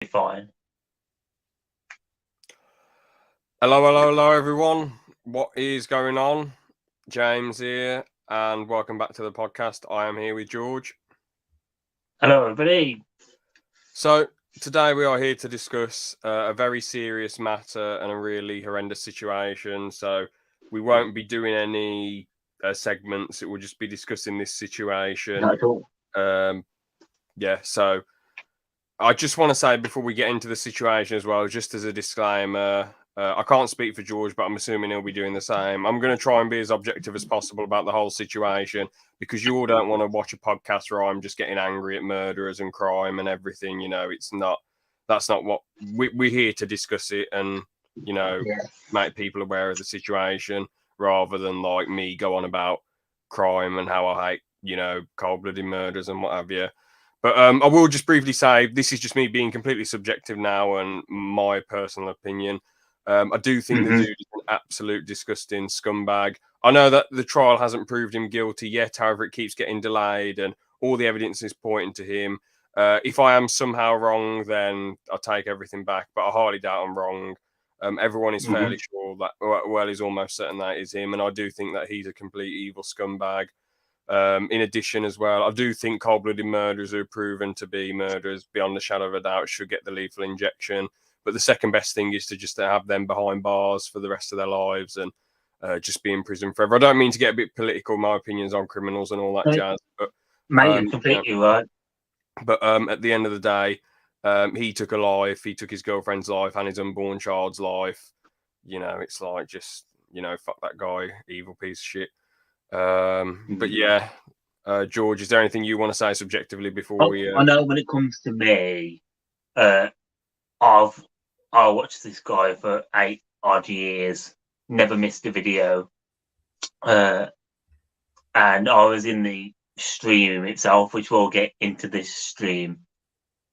Fine. Hello, everyone. What is going on? James here, and welcome back to the podcast. I am here with George. Hello, everybody. So, today we are here to discuss a very serious matter and a really horrendous situation. So, we won't be doing any segments, it will just be discussing this situation. Not at all. So I just want to say before we get into the situation as well, just as a disclaimer, I can't speak for George, but I'm assuming he'll be doing the same. I'm going to try and be as objective as possible about the whole situation because you all don't want to watch a podcast where I'm just getting angry at murderers and crime and everything. You know, that's not what we're here to discuss it and, make people aware of the situation rather than like me go on about crime and how I hate, cold-blooded murders and what have you. But I will just briefly say this is just me being completely subjective now and my personal opinion. I do think the dude is an absolute disgusting scumbag. I know that the trial hasn't proved him guilty yet. However, it keeps getting delayed and all the evidence is pointing to him. If I am somehow wrong, then I'll take everything back. But I highly doubt I'm wrong. Everyone is fairly sure that, well, he's almost certain that is him. And I do think that he's a complete evil scumbag. In addition, as well, I do think cold-blooded murderers who are proven to be murderers beyond a shadow of a doubt should get the lethal injection. But the second best thing is to just have them behind bars for the rest of their lives and just be in prison forever. I don't mean to get a bit political, my opinions on criminals and all that jazz. But mate, you're completely right. But at the end of the day, he took a life. He took his girlfriend's life and his unborn child's life. It's like just, fuck that guy, evil piece of shit. But yeah, George, is there anything you want to say subjectively before we? I know when it comes to me, I watched this guy for 8 odd years, never missed a video, and I was in the stream itself, which we'll get into this stream,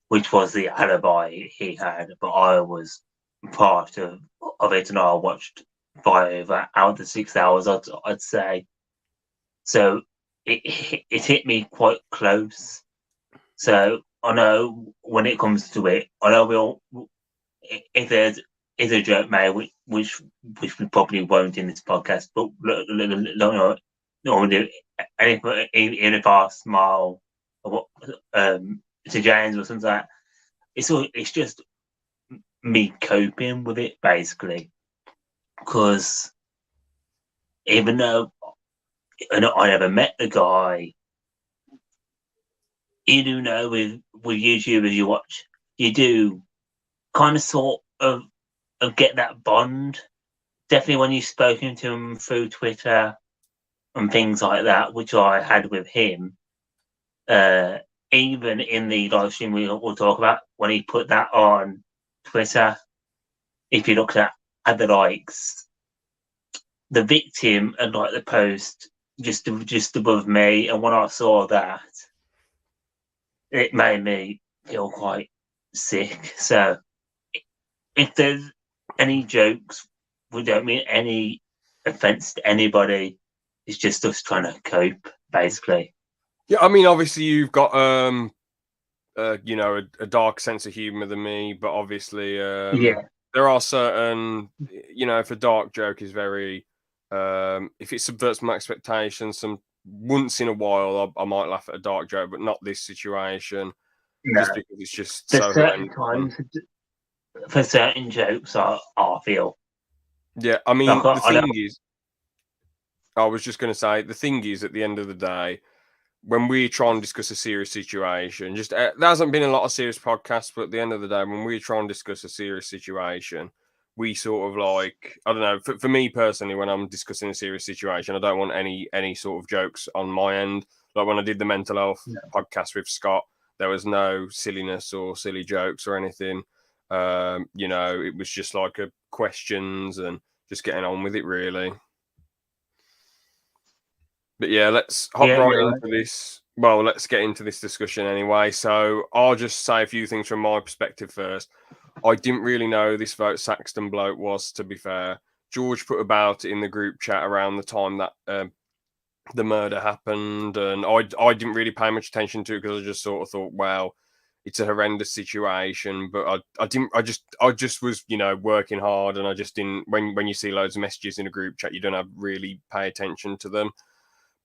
which was the alibi he had, but I was part of it, and I watched 5 out of the 6 hours, I'd say. So it hit me quite close. So I know when it comes to it, I know if there's a joke made, which we probably won't in this podcast, but no, even if I smile to James or something like that, it's just me coping with it basically, because even though I never met the guy, you do know with YouTubers you watch, you do kind of sort of get that bond. Definitely when you've spoken to him through Twitter and things like that, which I had with him. Even in the live stream we'll talk about, when he put that on Twitter, if you look at the likes, the victim and like the post just above me, and when I saw that, it made me feel quite sick. So if there's any jokes, we don't mean any offense to anybody. It's just us trying to cope, basically. Yeah, I mean, obviously you've got a dark sense of humor than me, but obviously there are certain, if a dark joke is very if it subverts my expectations, once in a while I might laugh at a dark joke, but not this situation. No. Just because it's just There's so certain times for certain jokes I feel. Yeah, I mean, the thing is, I was just going to say, the thing is, at the end of the day, when we try and discuss a serious situation, there hasn't been a lot of serious podcasts, but at the end of the day, when we try and discuss a serious situation, we sort of like, I don't know, for me personally, when I'm discussing a serious situation, I don't want any sort of jokes on my end. Like when I did the mental health podcast with Scott, there was no silliness or silly jokes or anything. It was just like questions and just getting on with it, really. But yeah, let's hop into this. Well, let's get into this discussion anyway. So I'll just say a few things from my perspective first. I didn't really know this Vote Saxton bloke was, to be fair. George put about it in the group chat around the time that the murder happened, and I didn't really pay much attention to it because I just sort of thought, wow, it's a horrendous situation. But I just was, you know, working hard, and I just didn't. When you see loads of messages in a group chat, you don't have really pay attention to them.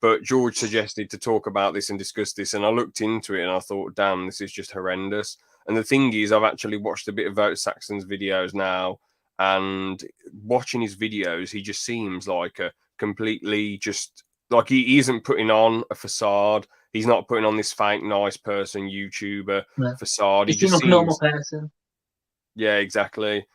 But George suggested to talk about this and discuss this, and I looked into it and I thought, damn, this is just horrendous. And the thing is, I've actually watched a bit of Vote Saxon's videos now, and watching his videos, he just seems like a completely just like he isn't putting on a facade. He's not putting on this fake nice person YouTuber facade. He seems like a normal person. Yeah, exactly.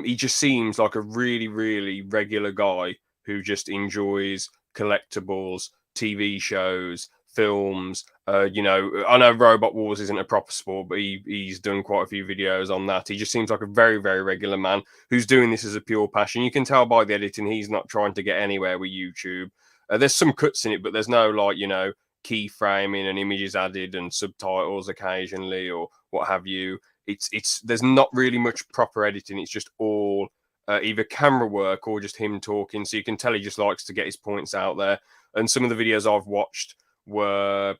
He just seems like a really, really regular guy who just enjoys collectibles, TV shows, films. You know, I know Robot Wars isn't a proper sport, but he's done quite a few videos on that. He just seems like a very, very regular man who's doing this as a pure passion. You can tell by the editing he's not trying to get anywhere with YouTube. There's some cuts in it, but there's no, like, you know, keyframing and images added and subtitles occasionally or what have you. It's there's not really much proper editing. It's just all either camera work or just him talking. So you can tell he just likes to get his points out there. And some of the videos I've watched were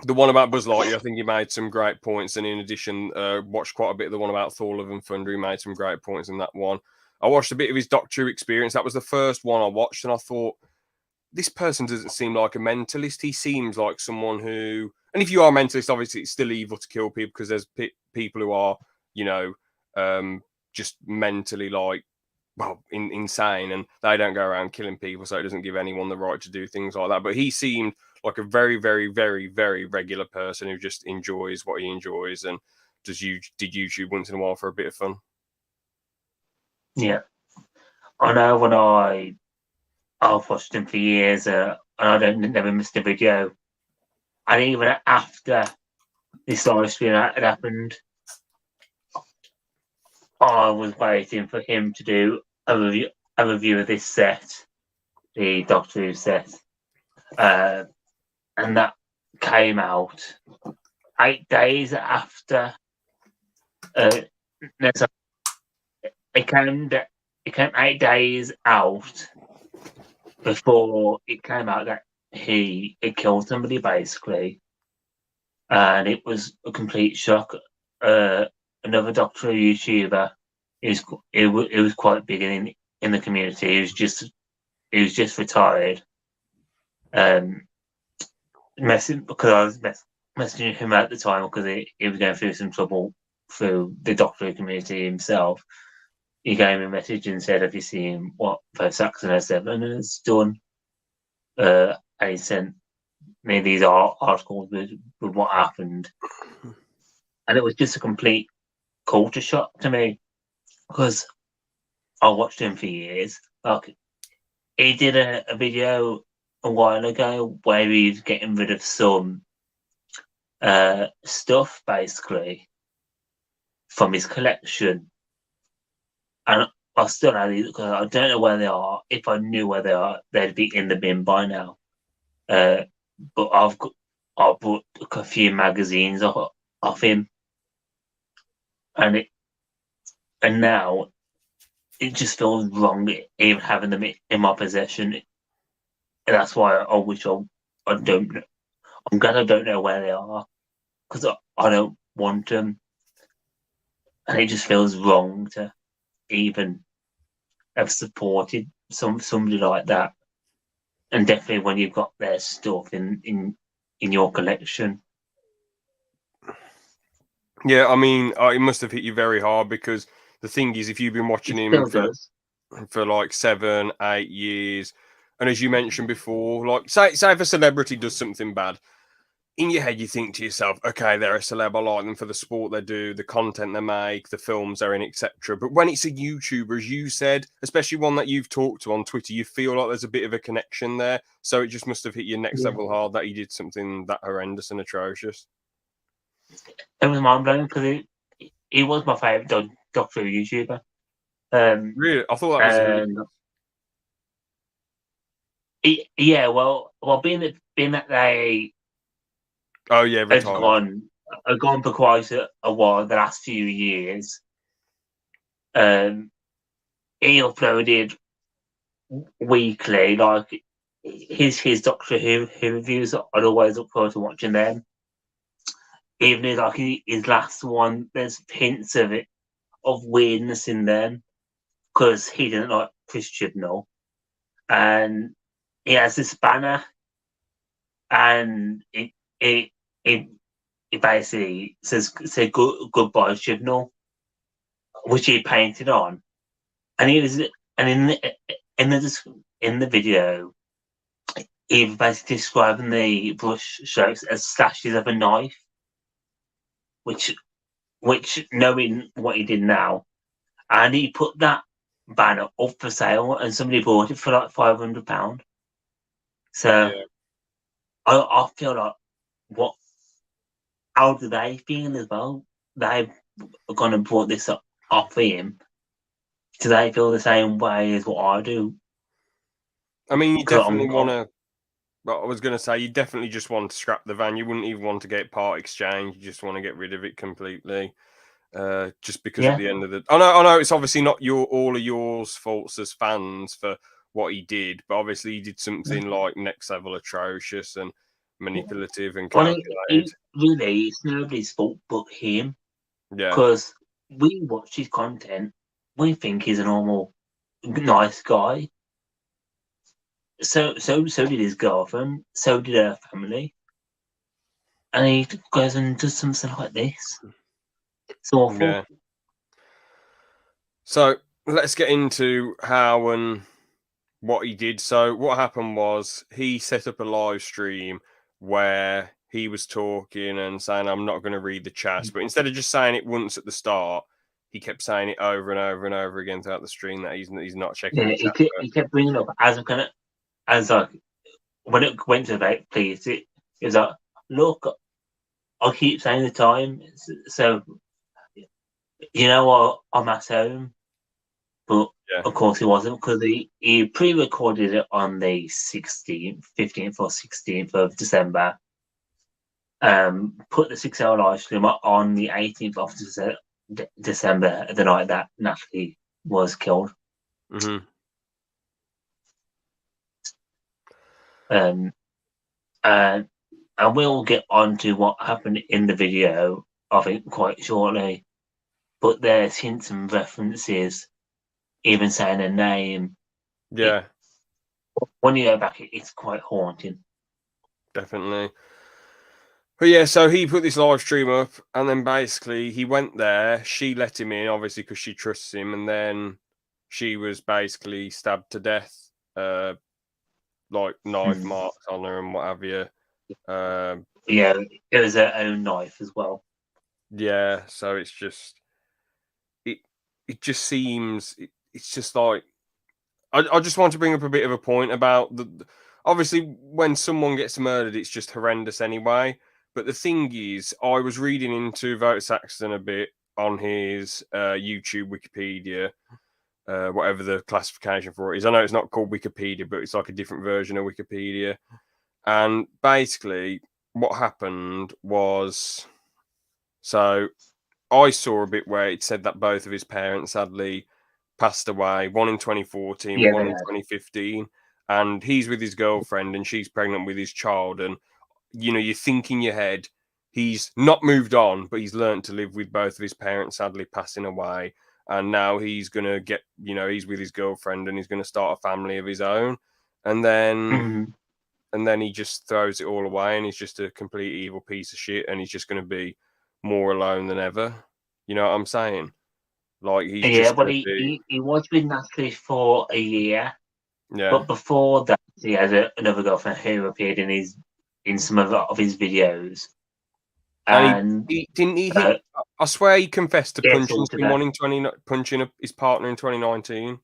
the one about Buzz Lightyear. I think he made some great points. And in addition, watched quite a bit of the one about Thor: Love and Thunder. He made some great points in that one. I watched a bit of his Doctor Who experience. That was the first one I watched, and I thought, this person doesn't seem like a mentalist. He seems like someone who, and if you are a mentalist, obviously it's still evil to kill people because there's people who are, you know, just mentally like, well, insane, and they don't go around killing people, so it doesn't give anyone the right to do things like that. But he seemed like a very, very, very, very regular person who just enjoys what he enjoys and did YouTube once in a while for a bit of fun. Yeah, I know when I've watched him for years, and I never missed a video. And even after this live stream had happened, I was waiting for him to do a review of this set, the Doctor Who set, and that came out 8 days after. It came 8 days out before it came out that he killed somebody, basically, and it was a complete shock. Another Doctor Who YouTuber, it was quite big in the community. He was just retired. Because I was messaging him at the time because he was going through some trouble through the Doctor Who community himself. He gave me a message and said, "Have you seen what Vote Saxon has has done?" And he sent me these articles with what happened, and it was just a complete culture shock to me because I watched him for years. Like, he did a video a while ago where he's getting rid of some stuff, basically, from his collection. And I still have these because I don't know where they are. If I knew where they are, they'd be in the bin by now. But I bought a few magazines off him, and now it just feels wrong even having them in my possession. And that's why I wish I don't know. I'm glad I don't know where they are because I don't want them, and it just feels wrong to even have supported somebody like that, and definitely when you've got their stuff in your collection. Yeah, I mean, it must have hit you very hard because the thing is, if you've been watching him for like 7, 8 years, and as you mentioned before, like say if a celebrity does something bad, in your head you think to yourself, okay, they're a celeb, I like them for the sport they do, the content they make, the films they're in, etc. But when it's a YouTuber, as you said, especially one that you've talked to on Twitter, you feel like there's a bit of a connection there. So it just must have hit your next level hard that he did something that horrendous and atrocious. It was mind blowing because he was my favourite Doctor Who YouTuber. Really, I thought that was. Yeah, well, being that they. Oh yeah, I've gone for quite a while. The last few years, he uploaded weekly, like his Doctor Who reviews. I'd always look forward to watching them. even his like his last one, there's hints of it of weirdness in them because he didn't like Chris Chibnall, and he has this banner, and it basically says "Say goodbye Chibnall," which he painted on, and he was and in the video, he was basically describing the brush strokes as slashes of a knife, which knowing what he did now, and he put that banner up for sale, and somebody bought it for like £500. So Yeah. I feel like what? How do they feel as well? They've gone and bought this off for him. Do they feel the same way as what I do? I mean, you 'Cause definitely want to. Well, I was going to say, you definitely just want to scrap the van. You wouldn't even want to get part exchange. You just want to get rid of it completely. Just because at Yeah. the end of the, I know it's obviously not all of yours faults as fans for what he did, but obviously he did something like next level atrocious and manipulative and Well, calculated. really, it's nobody's fault but him. Yeah, Because we watch his content, we think he's a normal, nice guy. So did his girlfriend. So did her family. And he goes and does something like this. It's awful. yeah. So let's get into how and what he did. So what happened was he set up a live stream where he was talking and saying, "I'm not going to read the chat," but instead of just saying it once at the start, he kept saying it over and over and over again throughout the stream that he's not checking Yeah, the chat. he kept bringing up as like when it went to about please, it was like, look, I'll keep saying the time. So you know what, I'm at home. But Yeah. of course, it wasn't because he pre-recorded it on the 16th, 15th, or 16th of December. Put the 6 hour live stream on the 18th of December, the night that Natalie was killed. Mm-hmm. And we'll get on to what happened in the video, I think, quite shortly. But there's hints and references, even saying a name. Yeah, When you go back, it's quite haunting. definitely. But yeah, so he put this live stream up, and then basically he went there. She let him in, obviously, because she trusts him, and then she was basically stabbed to death, like knife marks on her and what have you. Yeah, it was her own knife as well. Yeah, so it's just it just seems it's just like I just want to bring up a bit of a point about obviously when someone gets murdered, it's just horrendous anyway. But the thing is, I was reading into Vote Saxton a bit on his YouTube Wikipedia, whatever the classification for it is. I know it's not called Wikipedia, but it's like a different version of Wikipedia. And basically, what happened was, so I saw a bit where it said that both of his parents sadly passed away, one in 2014, Yeah, one they in had. 2015. And he's with his girlfriend and she's pregnant with his child. And, you know, you think in your head, he's not moved on, but he's learned to live with both of his parents sadly passing away. And now he's going to get, you know, he's with his girlfriend and he's going to start a family of his own. And then he just throws it all away and he's just a complete evil piece of shit and he's just going to be more alone than ever. You know what I'm saying? Like he's Yeah, just but going to be, he was with Natalie for a year, yeah. but before that, he had another girlfriend who appeared in some of his videos, And and he didn't he, I swear he confessed to he punching assaulted her. someone punching his partner in 2019.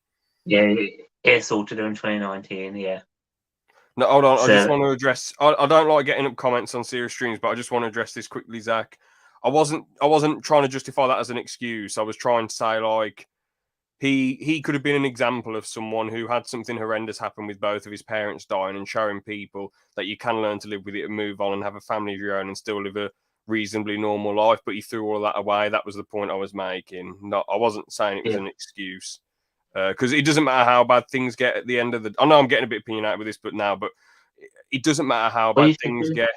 Yeah, he assaulted her in 2019. Yeah. No, hold on. I just So want to address. I don't like getting up comments on serious streams, but I just want to address this quickly, Zach. I wasn't trying to justify that as an excuse. I was trying to say like he could have been an example of someone who had something horrendous happen with both of his parents dying and showing people that you can learn to live with it and move on and have a family of your own and still live a reasonably normal life. But he threw all of that away. That was the point I was making. I wasn't saying it was an excuse. Because it doesn't matter how bad things get at the end of the. I know I'm getting a bit opinionated with this, but it doesn't matter how bad things get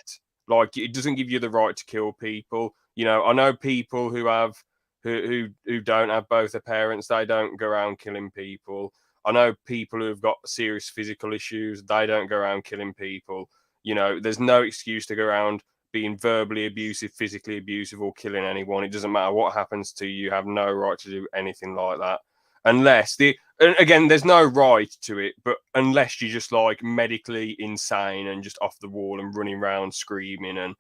Like, it doesn't give you the right to kill people. You know, I know people who have who don't have both their parents. They don't go around killing people. I know people who have got serious physical issues. They don't go around killing people. You know, there's no excuse to go around being verbally abusive, physically abusive, or killing anyone. It doesn't matter what happens to you. You have no right to do anything like that. Unless and again, there's no right to it, but unless you're just like medically insane and just off the wall and running around screaming and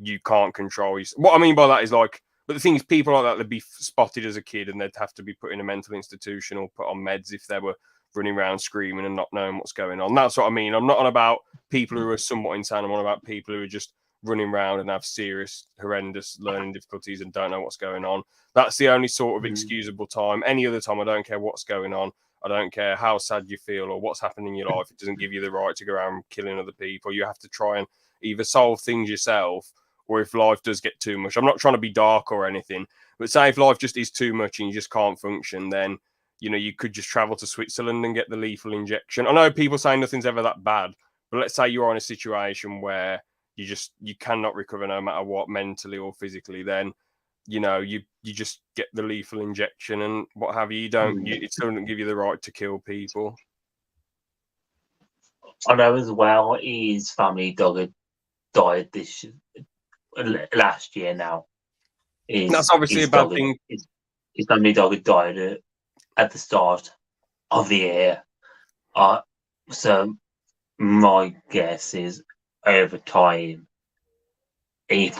you can't control what I mean by that is like, but the thing is, people like that, they'd be spotted as a kid and they'd have to be put in a mental institution or put on meds if they were running around screaming and not knowing what's going on. That's what I mean. I'm not on about people who are somewhat insane. I'm on about people who are just running around and have serious, horrendous learning difficulties and don't know what's going on. That's the only sort of excusable time. Any other time, I don't care what's going on. I don't care how sad you feel or what's happening in your life. It doesn't give you the right to go around killing other people. You have to try and either solve things yourself, or if life does get too much. I'm not trying to be dark or anything, but say if life just is too much and you just can't function, then, you know, you could just travel to Switzerland and get the lethal injection. I know people say nothing's ever that bad, but let's say you're in a situation where you cannot recover no matter what, mentally or physically, then, you know, you just get the lethal injection and what have you. It still doesn't give you the right to kill people. I know as well his family dog had died last year now. That's obviously a bad thing. His family dog had died at the start of the year. So my guess is over time he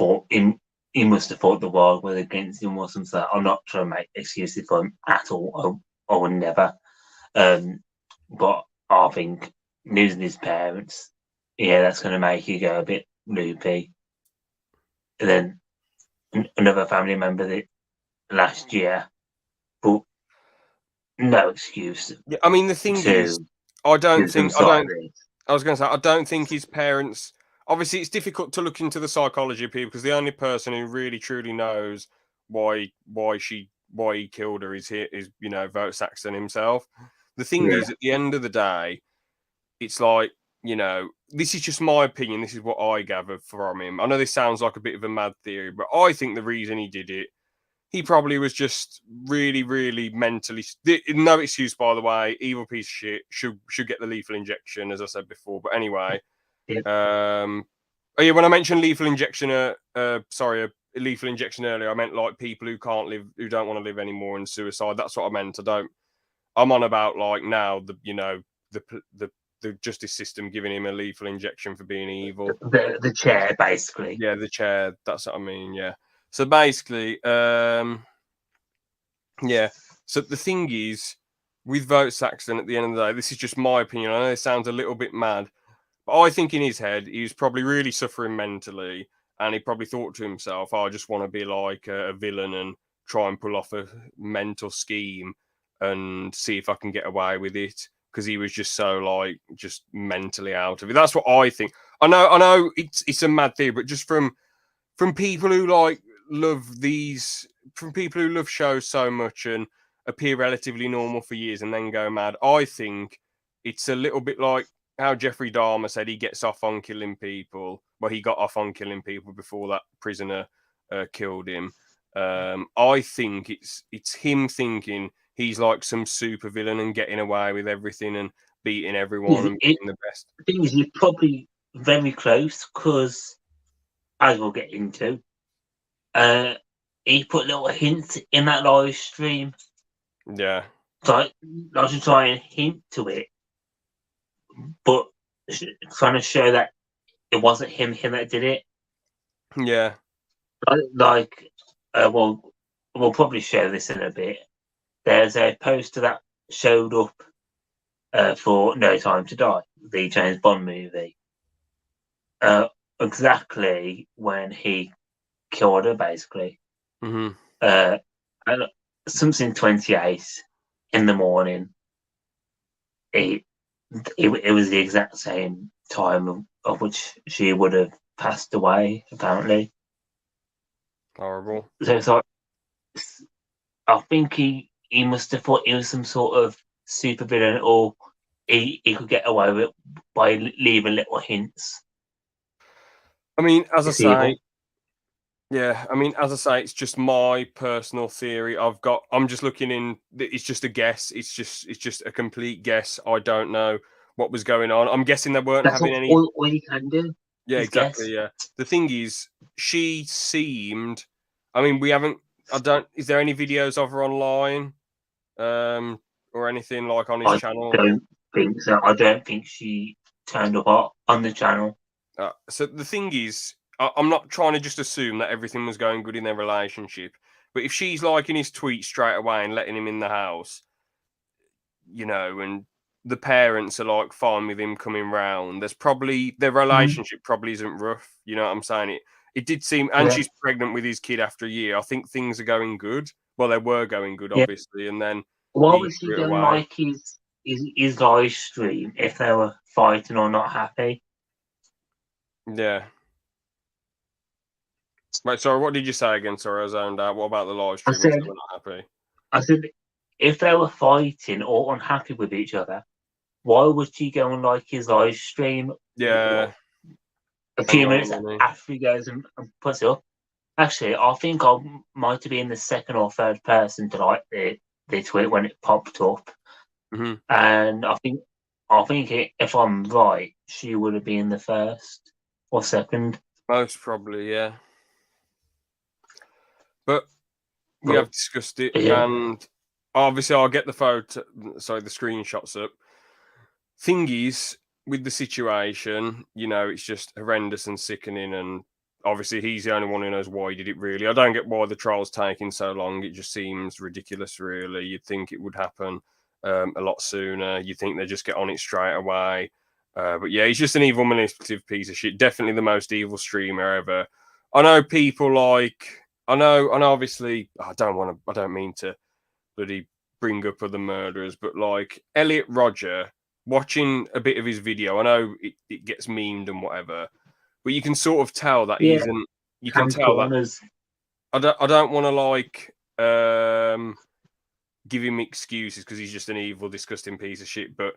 must have thought the world was against him or something. I'm not trying to make excuses for him at all. I would never. But I think losing his parents, that's going to make you go a bit loopy. And then another family member last year, but no excuse. Yeah, I mean, the thing is, I was going to say, I don't think his parents. Obviously, it's difficult to look into the psychology of people because the only person who really truly knows why he killed her is Vote Saxton himself. The thing is, at the end of the day, it's like, you know, this is just my opinion. This is what I gathered from him. I know this sounds like a bit of a mad theory, but I think the reason he did it, he probably was just really, really mentally. No excuse, by the way. Evil piece of shit should get the lethal injection, as I said before. But anyway, when I mentioned lethal injection, lethal injection earlier, I meant like people who can't live, who don't want to live anymore, and suicide. That's what I meant. I'm on about like now the justice system giving him a lethal injection for being evil. The chair, basically. Yeah, the chair. That's what I mean. Yeah. So basically, So the thing is, with Vote Saxton, at the end of the day, this is just my opinion. I know it sounds a little bit mad, but I think in his head, he was probably really suffering mentally, and he probably thought to himself, I just want to be like a villain and try and pull off a mental scheme and see if I can get away with it, because he was just so like just mentally out of it. That's what I think. I know it's a mad theory, but just from people who like from people who love shows so much and appear relatively normal for years and then go mad, I think it's a little bit like how Jeffrey Dahmer said he gets off on killing people. Well, he got off on killing people before that prisoner killed him. I think it's him thinking he's like some super villain and getting away with everything and beating everyone and being the best. The thing is, you're probably very close because, as we'll get into, he put little hints in that live stream. Yeah. So not to try and hint to it, but trying to show that it wasn't him that did it. Yeah. We'll probably show this in a bit. There's a poster that showed up for No Time to Die, the James Bond movie. Exactly when he killed her, basically. Mm-hmm. Something 28 in the morning. It was the exact same time of which she would have passed away, apparently. Horrible. So it's like, I think he must have thought he was some sort of super villain, or he could get away with it by leaving little hints. I mean, as I It's evil. say, yeah, I mean, as I say, it's just my personal theory. I'm just looking in. It's just a guess. It's just a complete guess. I don't know what was going on. I'm guessing they weren't That's having any. all you can do Yeah, is exactly. guess. Yeah. The thing is, she seemed. I mean, we haven't. I don't. Is there any videos of her online, or anything like on his I channel? don't think so. I don't think she turned up on the channel. So the thing is, I'm not trying to just assume that everything was going good in their relationship, but if she's liking his tweets straight away and letting him in the house, and the parents are like fine with him coming round, there's probably their Mhm. relationship probably isn't rough. You know what I'm saying? It did seem, and Yeah, she's pregnant with his kid after a year. I think things are going good. Well, they were going good, yeah. obviously, and then Why he was she threw it don't away. like his live stream if they were fighting or not happy? Yeah. Right. Sorry. What did you say again? Sorry, I zoned out. What about the live I stream if said, they were not happy? I said, if they were fighting or unhappy with each other, why would she go and like his live stream Yeah. a And few want the minutes money. after he goes and puts it up? Actually, I think I might have been the second or third person to like the tweet when it popped up, Hmm. and if I'm right, she would have been the first or second. Most probably, yeah. But we But have discussed it, yeah, and obviously I'll get the photo, sorry, the screenshots up. Thing is, with the situation, it's just horrendous and sickening, and obviously he's the only one who knows why he did it. Really, I don't get why the trial's taking so long. It just seems ridiculous. Really, you'd think it would happen a lot sooner. You think they just get on it straight away. But yeah, he's just an evil, manipulative piece of shit. Definitely the most evil streamer ever. I know people like. I know. Obviously, I don't want to. I don't mean to bloody bring up other murderers, but like Elliot Roger, watching a bit of his video, I know it gets memed and whatever, but you can sort of tell that he yeah, isn't. You can Camp tell that Corners. I don't want to like give him excuses because he's just an evil, disgusting piece of shit. But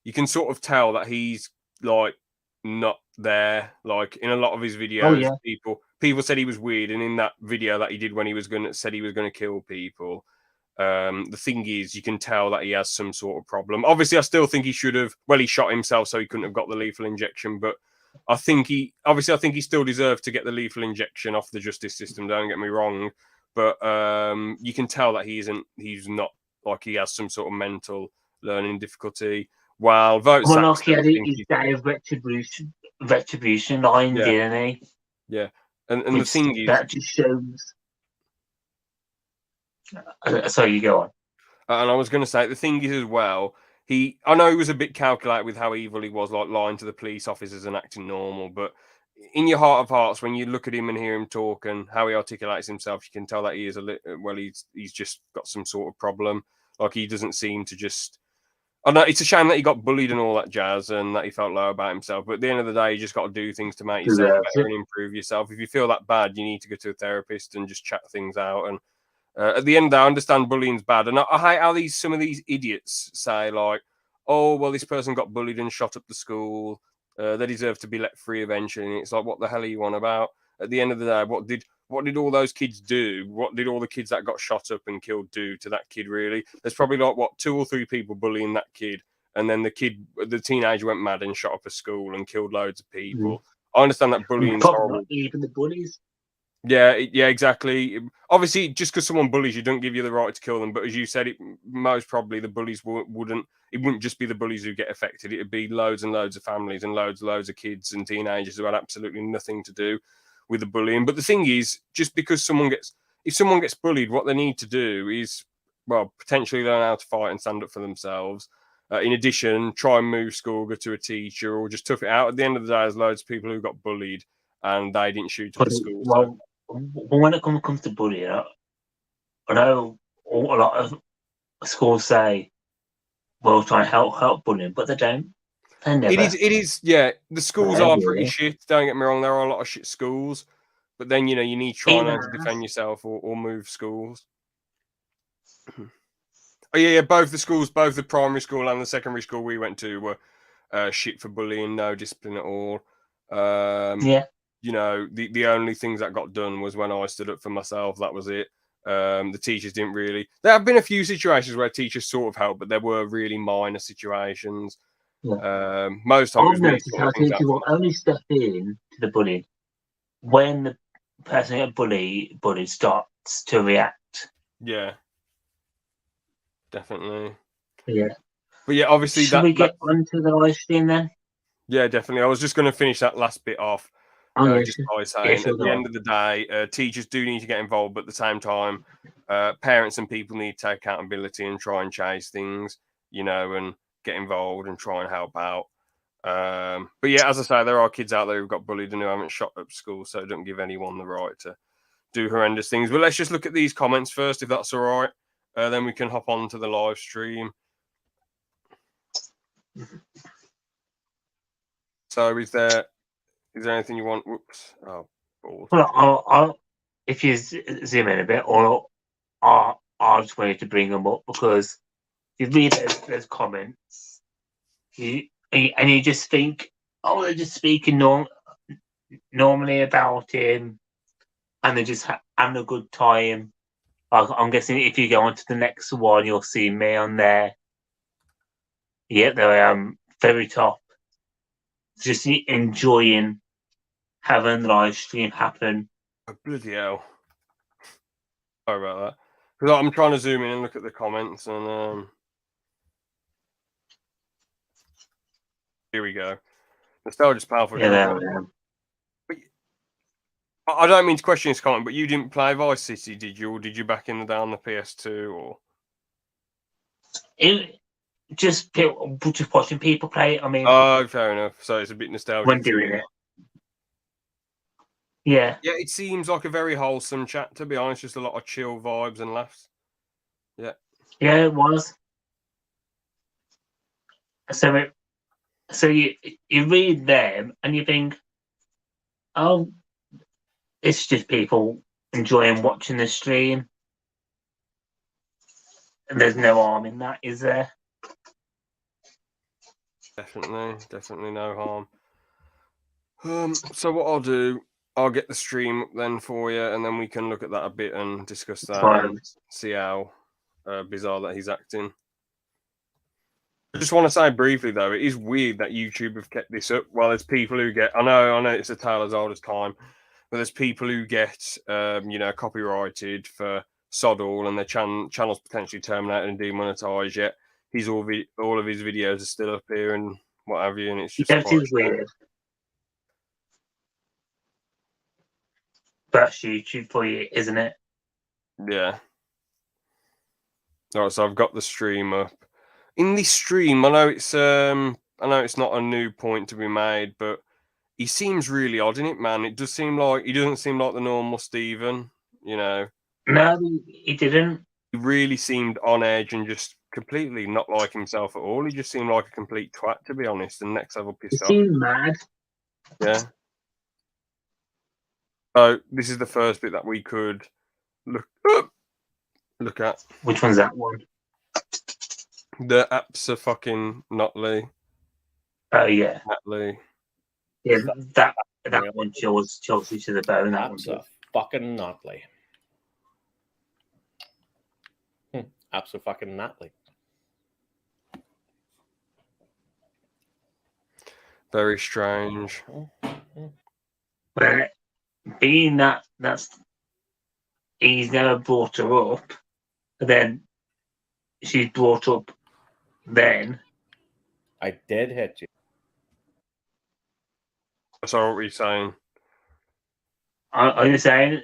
you can sort of tell that he's like not there. Like in a lot of his Oh videos, yeah, people said he was weird, and in that video that he did when he was gonna kill people. The thing is, you can tell that he has some sort of problem. Obviously, I still think he should have. Well, he shot himself, so he couldn't have got the lethal injection. But I think he still deserved to get the lethal injection off the justice system. Don't get me wrong, but you can tell that he's not like he has some sort of mental learning difficulty. While Vote well, like he Saxton, I had think his day of retribution line, yeah, didn't he? yeah, and the Which thing is, that just shows. So you go on. and I was going to say, the thing is as well, I know he was a bit calculated with how evil he was, like lying to the police officers and acting normal, but in your heart of hearts, when you look at him and hear him talk and how he articulates himself, you can tell that he is he's just got some sort of problem. Like he doesn't seem to just. I know it's a shame that he got bullied and all that jazz and that he felt low about himself. But at the end of the day, you just got to do things to make yourself Deserves better it. and improve yourself. If you feel that bad, you need to go to a therapist and just chat things out. And at the end, I understand bullying's bad, and I hate how some of these idiots say like, "Oh, well, this person got bullied and shot up the school. They deserve to be let free eventually." And it's like, what the hell are you on about? At the end of the day, what did all those kids do? What did all the kids that got shot up and killed do to that kid? Really, there's probably like what 2 or 3 people bullying that kid, and then the teenager went mad and shot up a school and killed loads of people. I understand that bullying's Probably not horrible. even the bullies. Yeah, yeah, exactly. Obviously, just because someone bullies you, don't give you the right to kill them. But as you said, most probably the bullies wouldn't. It wouldn't just be the bullies who get affected. It'd be loads and loads of families and loads of kids and teenagers who had absolutely nothing to do with the bullying. But the thing is, just because if someone gets bullied, what they need to do is, well, potentially learn how to fight and stand up for themselves. In addition, try and move school, go to a teacher, or just tough it out. At the end of the day, there's loads of people who got bullied and they didn't shoot up But the school. So well, when it comes to bullying, I know a lot of schools say we'll try and help bullying, but they don't. They never. it is, yeah. The schools They are pretty really. shit. Don't get me wrong, there are a lot of shit schools, but then you need to try and Even learn to defend ours. yourself or move schools. Oh yeah, both the schools, both the primary school and the secondary school we went to were shit for bullying, no discipline at all. Yeah. you know, the only things that got done was when I stood up for myself. That was it. The teachers didn't really. There have been a few situations where teachers sort of helped, but there were really minor situations. Yeah. Most of it I've was me noticed sorting how things out teachers for will myself. only step in to the bullying when the person who bullied starts to react. Yeah, definitely. Yeah. But yeah, obviously Should we that get onto the live stream then? yeah, definitely. I was just going to finish that last bit off, Oh yeah, just sure. by Yeah, saying sure at the go on. end of the day, teachers do need to get involved, but at the same time, parents and people need to take accountability and try and chase things, you know, and get involved and try and help out. But yeah, as I say, there are kids out there who've got bullied and who haven't shot up school, so don't give anyone the right to do horrendous things. But let's just look at these comments first, if that's all right. Then we can hop on to the live stream. So is there anything you want? Whoops. Oh, balls. Well, I'll if you zoom in a bit, or I'll just wait to bring them up because you read those comments, and you just think, oh, they're just speaking normally about him, and they're just having a good time. I'm guessing if you go on to the next one, you'll see me on there. Yeah, there I am, very top. Just enjoying having the live stream happen. Oh, bloody hell. Sorry about that. Because I'm trying to zoom in and look at the comments, and here we go. Nostalgia's powerful. Yeah, there I am. I don't mean to question this comment, but you didn't play Vice City, did you? Or did you back in the day on the PS2? Or Just watching people play it. I mean, oh, fair enough. So it's a bit nostalgic when for doing you. it, yeah, Yeah, it seems like a very wholesome chat, to be honest. Just a lot of chill vibes and laughs. Yeah. yeah, it was. So you read them and you think, oh, it's just people enjoying watching the stream, and there's no harm in that, is there? Definitely no harm. So what I'll do, I'll get the stream up then for you, and then we can look at that a bit and discuss that and see how bizarre that he's acting. I just want to say briefly though, it is weird that YouTube have kept this up. Well, there's people who get, I know it's a tale as old as time, but there's people who get, copyrighted for sod all, and their channels potentially terminated and demonetized. Yet all of his videos are still up here and what have you, and it's just That is weird. That's YouTube for you, isn't it? Yeah. All right, so I've got the stream up. In this stream, I know it's not a new point to be made, but he seems really odd in it, man. It does seem like he doesn't seem like the normal Stephen, you know. No, he didn't. He really seemed on edge and just completely not like himself at all. He just seemed like a complete twat, to be honest, and next level pissed He off. seemed mad. Yeah. So this is the first bit that we could look at. Which one's that one? The Abso-fucking-Notly. Oh yeah. Notly. Yeah, that one chills you to the bone. That Abso-fucking-Notly. Abso-fucking-Notly. Very strange. But being that's he's never brought her up, but then she's brought up then. I did hit you. Sorry, what were you saying? I'm saying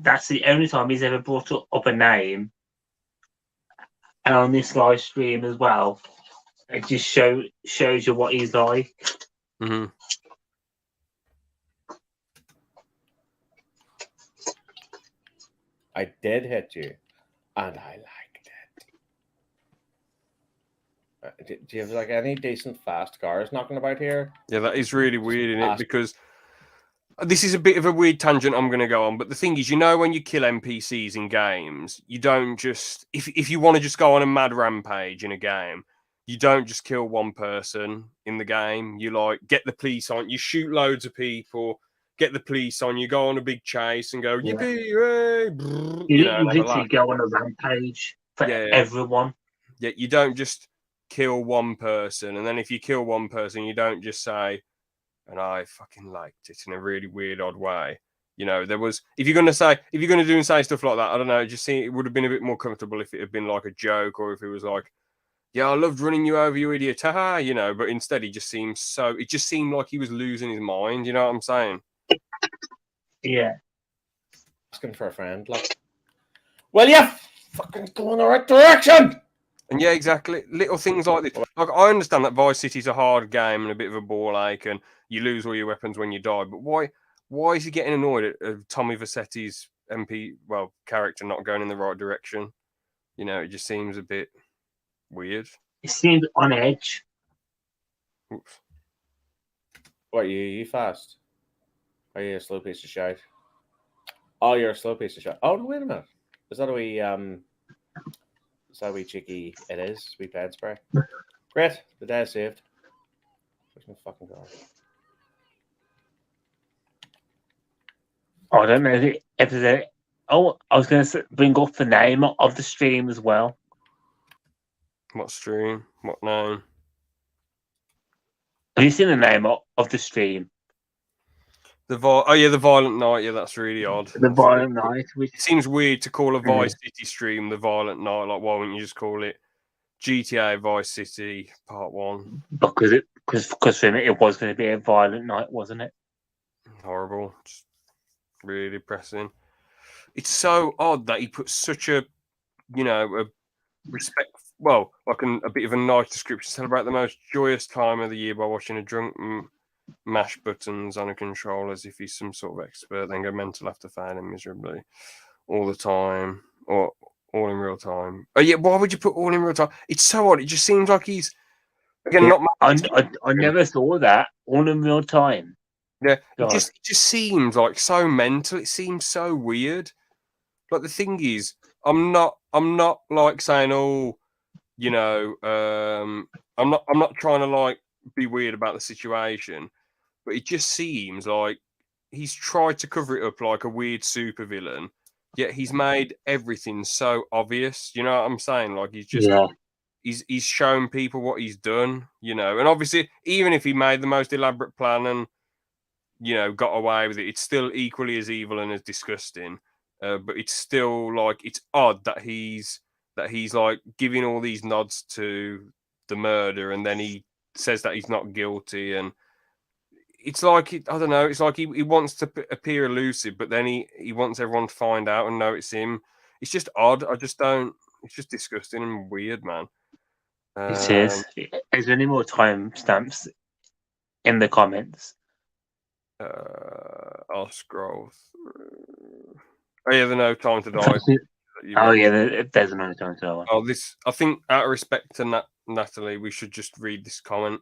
that's the only time he's ever brought up a name, and on this live stream as well, it just shows you what he's like. Mm-hmm. I did hit you, and I liked it. Do you have like any decent fast cars knocking about here? Yeah, that is really weird, isn't it? Because this is a bit of a weird tangent I'm going to go on, but the thing is, you know, when you kill NPCs in games, you don't just if you want to just go on a mad rampage in a game, you don't just kill one person in the game. You like get the police on, you shoot loads of people, get the police on you, go on a big chase, and go Yeah. yippee, hooray, brrr, You, and you have a literally laugh. go on a rampage for Yeah. everyone. Yeah, you don't just kill one person, and then if you kill one person, you don't just say, "And I fucking liked it" in a really weird, odd way. You know, there was if you're gonna do and say stuff like that, I don't know, it would have been a bit more comfortable if it had been like a joke, or if it was like, "Yeah, I loved running you over, you idiot," haha, you know. But instead, it just seemed like he was losing his mind. You know what I'm saying? Yeah. Asking for a friend, like, well, yeah, fucking go in the right direction. And yeah, exactly. Little things like this. Like, I understand that Vice City's a hard game and a bit of a ball ache, and you lose all your weapons when you die. But why is he getting annoyed at Tommy Vercetti's character not going in the right direction? You know, it just seems a bit weird. It seemed on edge. Oops. What, you fast? Are you a slow piece of shit? Oh, you're a slow piece of shit. Oh, no, wait a minute. Is that a wee cheeky? It is. Wee pad spray. Great. The day saved. Where's my fucking car? I don't know if there's a. Oh, I was going to bring up the name of the stream as well. What stream? What name? Have you seen the name of the stream? The Violent Night. Yeah, that's really odd. The Violent Night. Which It seems weird to call a Vice City stream the Violent Night. Like, why wouldn't you just call it GTA Vice City Part 1? Because for me, it was going to be a violent night, wasn't it? Horrible. Just really depressing. It's so odd that he put such a respect. Well, like a bit of a nice description. Celebrate the most joyous time of the year by watching a drunk mash buttons on a controller as if he's some sort of expert, then go mental after failing miserably all the time, or all in real time. Oh yeah, why would you put all in real time? It's so odd. It just seems like he's again not. I never saw that all in real time. Yeah, it just seems like so mental. It seems so weird. Like, the thing is, I'm not like saying, oh, you know, I'm not trying to like be weird about the situation, but it just seems like he's tried to cover it up like a weird supervillain, yet he's made everything so obvious. You know what I'm saying? Like, he's just he's shown people what he's done, you know. And obviously, even if he made the most elaborate plan and, you know, got away with it, it's still equally as evil and as disgusting. But it's still like, it's odd that he's like giving all these nods to the murder, and then he says that he's not guilty. And it's like, I don't know, it's like he wants to appear elusive, but then he wants everyone to find out and know it's him. It's just odd. It's just disgusting and weird, man. It is. Is there any more timestamps in the comments? I'll scroll through. Oh yeah, there's no time to die. There's no time to die. Oh, this, I think, out of respect to Natalie, we should just read this comment.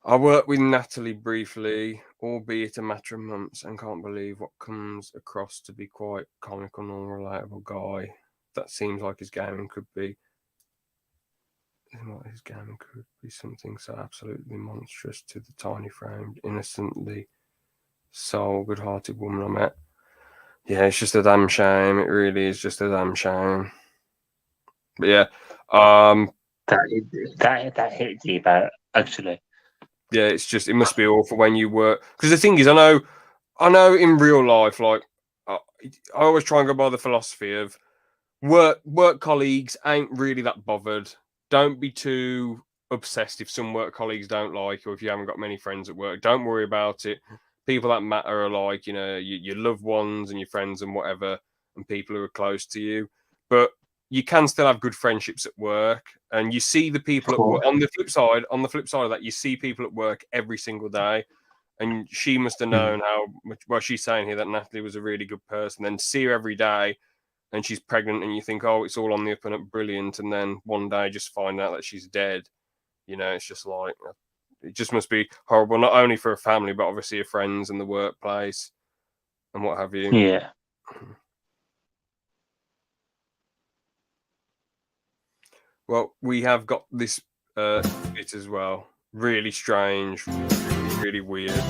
I worked with Natalie briefly, albeit a matter of months, and can't believe what comes across to be quite comical and relatable guy. That seems like his gaming could be. His gaming could be something so absolutely monstrous to the tiny-framed, innocently soul, good-hearted woman I met. Yeah, it's just a damn shame. It really is just a damn shame. But yeah, that hit deep out, actually. Yeah, it's just, it must be awful when you work. Because the thing is, I know in real life, like, I always try and go by the philosophy of work colleagues ain't really that bothered. Don't be too obsessed if some work colleagues don't like you, or if you haven't got many friends at work. Don't worry about it. People that matter are like, you know, your loved ones and your friends and whatever, and people who are close to you. But you can still have good friendships at work, and you see the people at work. On the flip side of that, you see people at work every single day. And she must have known how much. Well, she's saying here that Natalie was a really good person. Then see her every day, and she's pregnant, and you think, oh, it's all on the up and up, brilliant. And then one day just find out that she's dead. You know, it's just like, it just must be horrible, not only for a family, but obviously her friends and the workplace and what have you. Yeah. Well, we have got this bit as well. Really strange, really weird,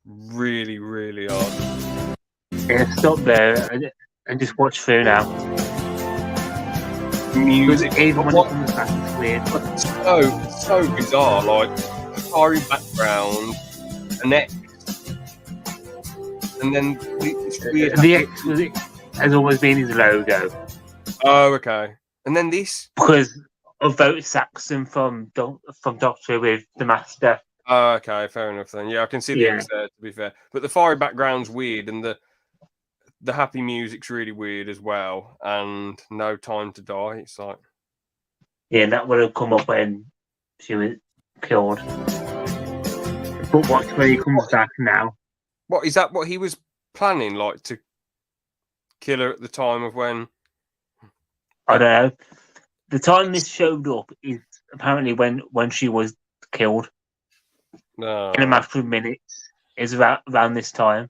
really, really odd. Yeah, stop there and just watch through now. Music, Even when it what, comes back, it's weird. so bizarre. Like a fiery background, an X, and then this weird. The X has always been his logo Oh, okay. And then this. because of Vote Saxon from Doctor with the Master. Oh, okay, fair enough then. Yeah, I can see the X there, to be fair. But the fiery background's weird, and the happy music's really weird as well. And No Time to Die. It's like, Yeah, that would have come up when she was killed. But watch where he comes back now. what is that? What he was planning, like to kill her at the time of when? I don't know. The time this showed up is apparently when she was killed. No, In a matter of minutes is around this time.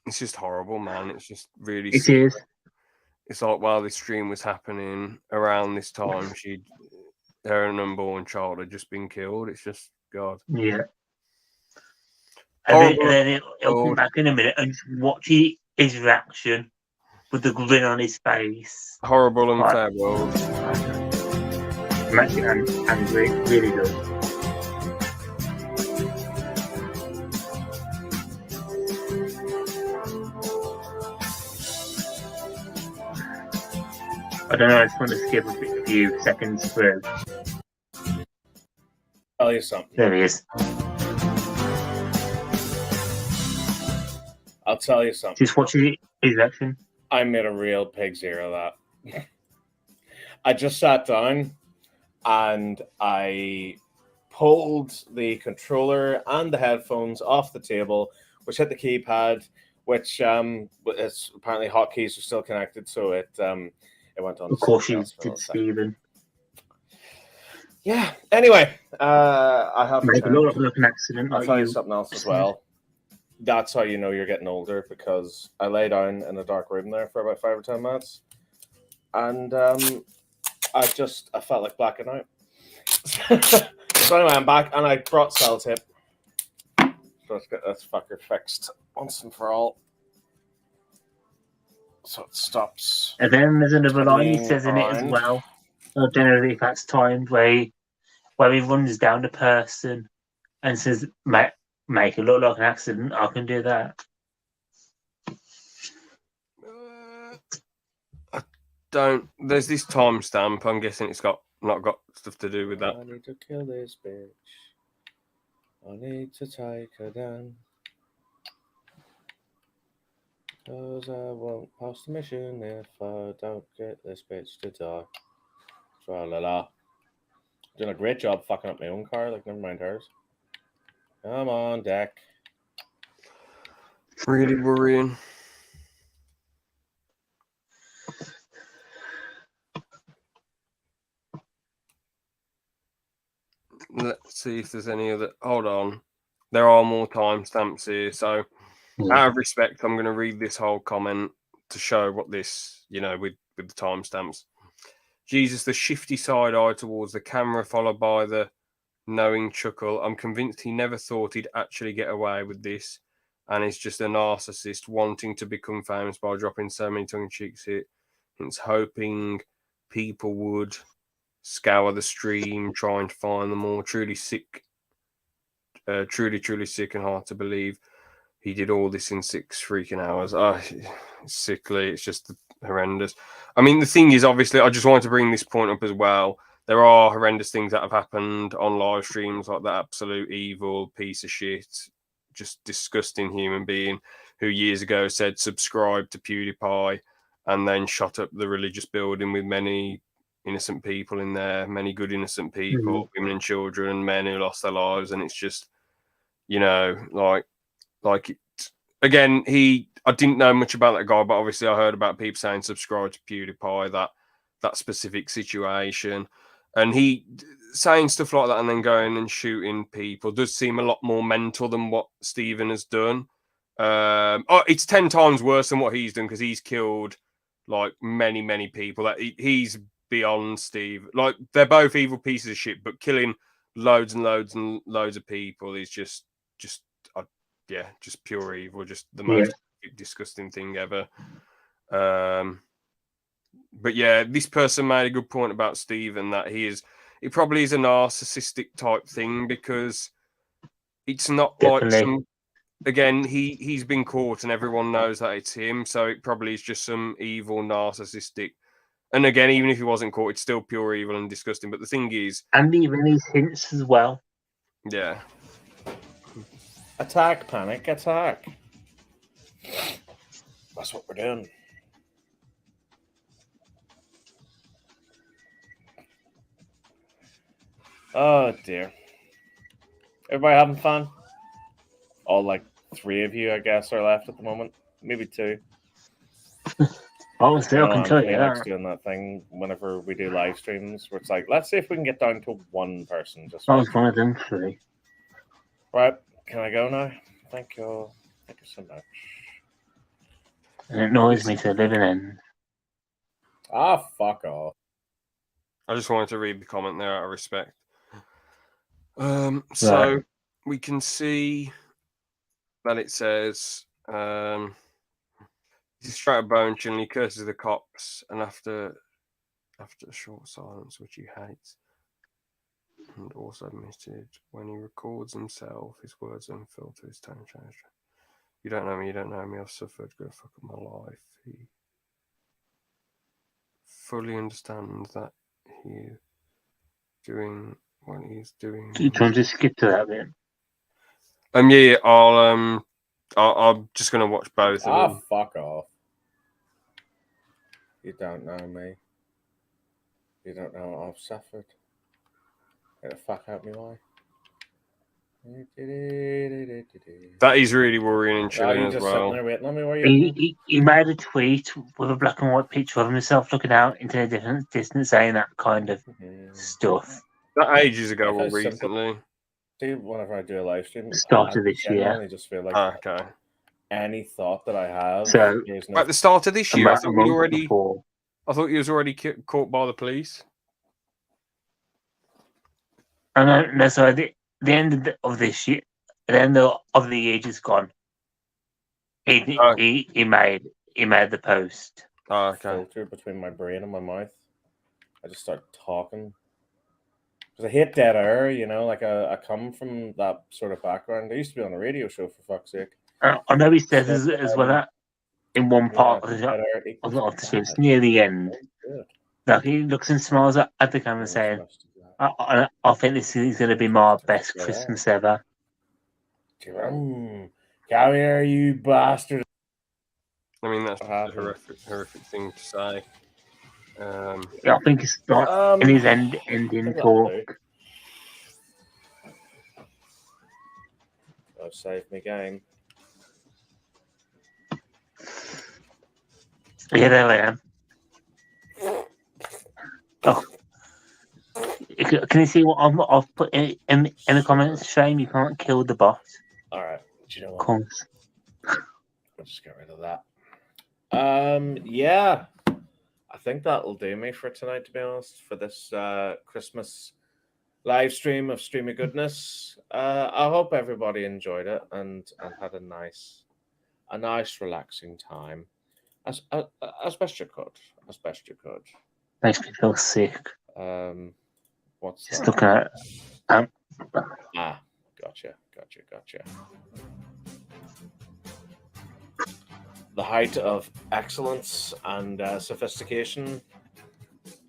it's just horrible, man. It's just really. It is. It's like while this stream was happening around this time, her unborn child had just been killed. It's just God. Yeah. And Horrible. then it'll come back in a minute and just watch his reaction with the grin on his face. Horrible Right. unfair world. Makes it angry, really good. I don't know, I just want to skip a few seconds through. Tell you something. There he is. I'll tell you something. Just watching his reaction. I made a real pig's ear of that. I just sat down and I pulled the controller and the headphones off the table, which hit the keypad, which it's apparently hotkeys are still connected, so it went on. Of course, you else for a did, little second. Stephen. Yeah. Anyway, I have. Make a lot of an accident. I'll Like tell you you. something else as well. That's how you know you're getting older, because I lay down in a dark room there for about 5 or 10 minutes, and I felt like blacking out. So anyway, I'm back, and I brought cell tape. So let's get this fucker fixed once and for all, so it stops. And then there's another line he says in it as around. well. I don't know if that's timed where he runs down the person and says, make it look like an accident. I can do that. I don't. There's this timestamp. I'm guessing it's not got stuff to do with that. I need to kill this bitch. I need to take her down. Cause I won't pass the mission if I don't get this bitch to die. Tra-la-la. Doing a great job fucking up my own car, like never mind hers. Come on, deck. Really worrying. Let's see if there's any other. Hold on. There are more timestamps here. So, out of respect, I'm going to read this whole comment to show what this, with the timestamps. Jesus, the shifty side eye towards the camera, followed by the knowing chuckle. I'm convinced he never thought he'd actually get away with this, and is just a narcissist wanting to become famous by dropping so many tongue-in-cheek hints, hoping people would scour the stream, trying to find them all. Truly sick, truly sick and hard to believe he did all this in 6 freaking hours. Oh, it's sickly. It's just horrendous. I mean, the thing is, obviously, I just wanted to bring this point up as well. There are horrendous things that have happened on live streams, like that absolute evil piece of shit, just disgusting human being who years ago said subscribe to PewDiePie and then shot up the religious building with many innocent people in there, many good innocent people, women and children, and men who lost their lives. And it's just, again, I didn't know much about that guy, but obviously I heard about people saying subscribe to PewDiePie, that specific situation. And he saying stuff like that and then going and shooting people does seem a lot more mental than what Stephen has done. It's 10 times worse than what he's done, because he's killed like many people. That he's beyond Steve. Like, they're both evil pieces of shit, but killing loads and loads and loads of people is just pure evil, just the most disgusting thing ever. But yeah, this person made a good point about Stephen, that it probably is a narcissistic type thing, because it's not Definitely. he's been caught and everyone knows that it's him, so it probably is just some evil narcissistic. And again, even if he wasn't caught, it's still pure evil and disgusting. But the thing is, and even his hints as well. Yeah. Attack, panic, attack. That's what we're doing. Oh dear. Everybody having fun? All like 3 of you, I guess, are left at the moment. Maybe 2. Oh, still can tell you Anthony likes that. doing that thing whenever we do live streams where it's like, let's see if we can get down to 1 person. Just I was one of them 3. right. Can I go now? Thank you. Thank you so much. And it annoys me to the living end. Ah, fuck off. I just wanted to read the comment there out of respect. So we can see that it says, he's straight up bone chin, he curses the cops, and after a short silence, which he hates, and also admitted when he records himself, his words unfiltered, his tone changed. You don't know me, I've suffered, go fuck up my life. He fully understands that he's doing what he's doing. You trying to skip to that bit? Yeah, I'm just gonna watch both of them. Fuck off. You don't know me. You don't know what I've suffered. Get the fuck out of me, why? That is really worrying and chilling as well. He made a tweet with a black and white picture of himself looking out into a different distance, saying that kind of stuff. That ages ago or recently? See, whenever I do a live stream, Start of this year. I just feel like okay. Any thought that I have. So at the start of this year, I thought you was already caught by the police. No, so the end of this year, the end of the year just gone. He made the post. Oh, okay. Filter between my brain and my mouth. I just start talking. Because I hate dead air, you know, like I come from that sort of background. I used to be on a radio show, for fuck's sake. I know he says as well that in one part of the show, near the end, like he looks and smiles at the camera saying, I think this is going to be my best Christmas ever. Come here, you bastard. I mean, that's a horrific thing to say. I think it's not in his ending talk. I've saved my game. Yeah, there I am. Oh. Can you see what I've put in the comments? Shame you can't kill the bot. Alright, do you know what? Course. I'll just get rid of that. Yeah. I think that'll do me for tonight, to be honest, for this Christmas live stream of Stream of Goodness. I hope everybody enjoyed it and had a nice relaxing time. As best you could. As best you could. Makes me feel sick. What's just that? looking at Gotcha. The height of excellence and sophistication.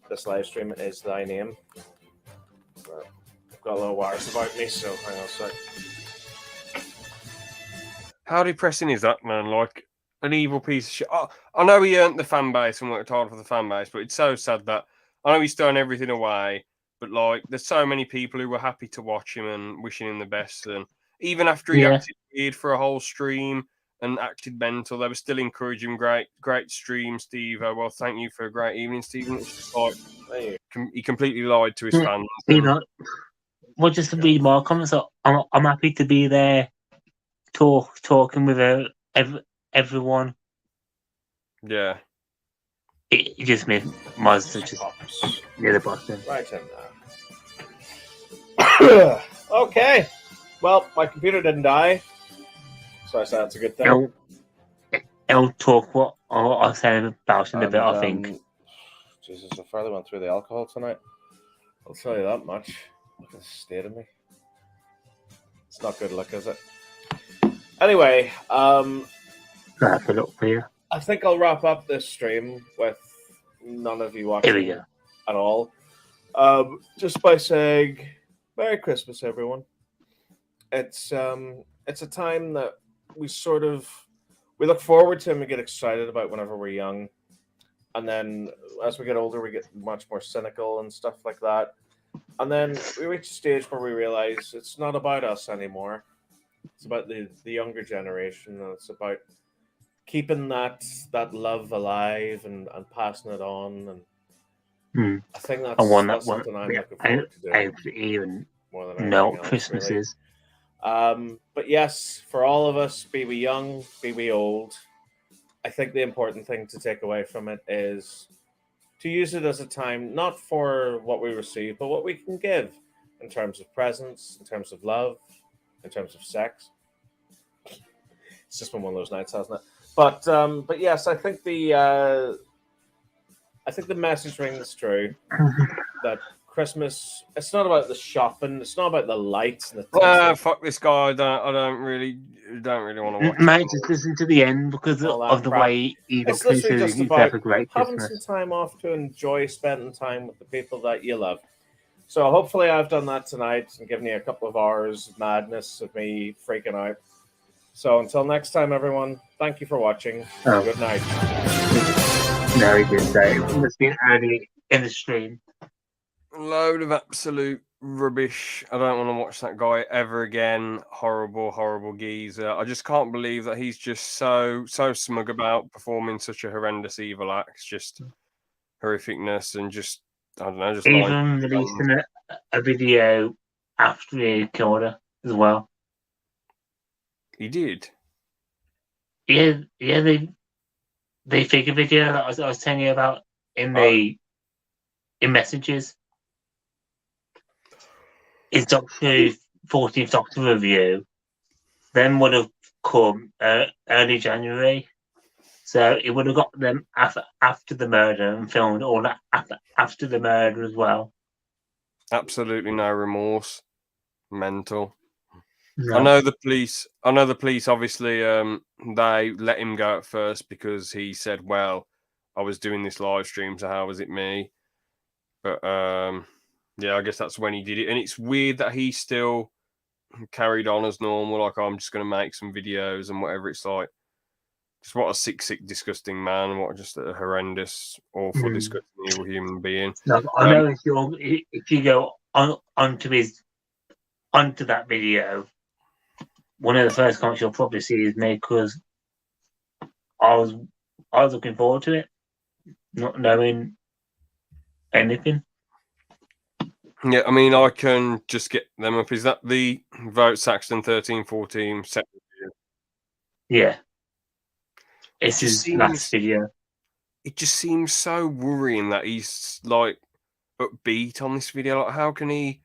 This live stream is thy name. I've got a little wires about me, so hang on a sec. How depressing is that, man? Like an evil piece of shit. I know he earned the fan base and worked hard for the fan base, but it's so sad that I know he's thrown everything away. But like, there's so many people who were happy to watch him and wishing him the best. And even after he acted weird for a whole stream and acted mental, they were still encouraging him. Great stream, Steve. Well, thank you for a great evening, Stephen. It's just like he completely lied to his fans. You know, well, just to read more comments, I'm happy to be there, talking with everyone. Yeah. It just made Mazda just near the bottom. Right in Okay. Well, my computer didn't die, so I said that's a good thing. It'll talk what I'll say about it in a And, bit, I think. Jesus, I fairly went through the alcohol tonight. I'll tell you that much. Look at the state of me. It's not good luck, is it? Anyway, I'll have to look for you. I think I'll wrap up this stream with none of you Here watching we go. at all. Just by saying, Merry Christmas, everyone. It's a time that we look forward to and we get excited about whenever we're young, and then as we get older, we get much more cynical and stuff like that. And then we reach a stage where we realize it's not about us anymore. It's about the younger generation, and it's about keeping that love alive and passing it on. And I think that's, that's something I'm looking forward to doing even more than anything know what else, Christmas really. is. But yes, for all of us, be we young, be we old, I think the important thing to take away from it is to use it as a time, not for what we receive, but what we can give in terms of presents, in terms of love, in terms of sex. It's just been one of those nights, hasn't it? But yes, I think the message rings true that Christmas, it's not about the shopping, it's not about the lights and the Fuck this guy. I don't really want to watch Mate, it. just listen to the end because All that of the crap. way he It's literally just he's about have a great having Christmas. some time off to enjoy spending time with the people that you love. So hopefully I've done that tonight and given you a couple of hours of madness of me freaking out. So until next time, everyone, thank you for watching. Oh. Good night. No, he didn't say it. It must be early in the stream. Load of absolute rubbish. I don't want to watch that guy ever again. Horrible geezer. I just can't believe that he's just so smug about performing such a horrendous evil act. Just horrificness and just, I don't know, just Even releasing a video after he killed her as well. He did. Yeah, they fake a video that I was telling you about in messages. His Doctor 14th Doctor review then would have come early January, so it would have got them after the murder and filmed all that after the murder as well. Absolutely no remorse. Mental. No. I know the police. Obviously, they let him go at first because he said, "Well, I was doing this live stream, so how was it me?" But yeah, I guess that's when he did it. And it's weird that he still carried on as normal. Like, I'm just going to make some videos and whatever. It's like, just what a sick, disgusting man. What just a horrendous, awful, disgusting, evil human being. No, I know if you go onto that video, one of the first comments you'll probably see is me because I was looking forward to it, not knowing anything. Yeah, I mean, I can just get them up. Is that the Vote Saxton 1314 set? Yeah. It's his last video. It just seems so worrying that he's like upbeat on this video. Like, how can he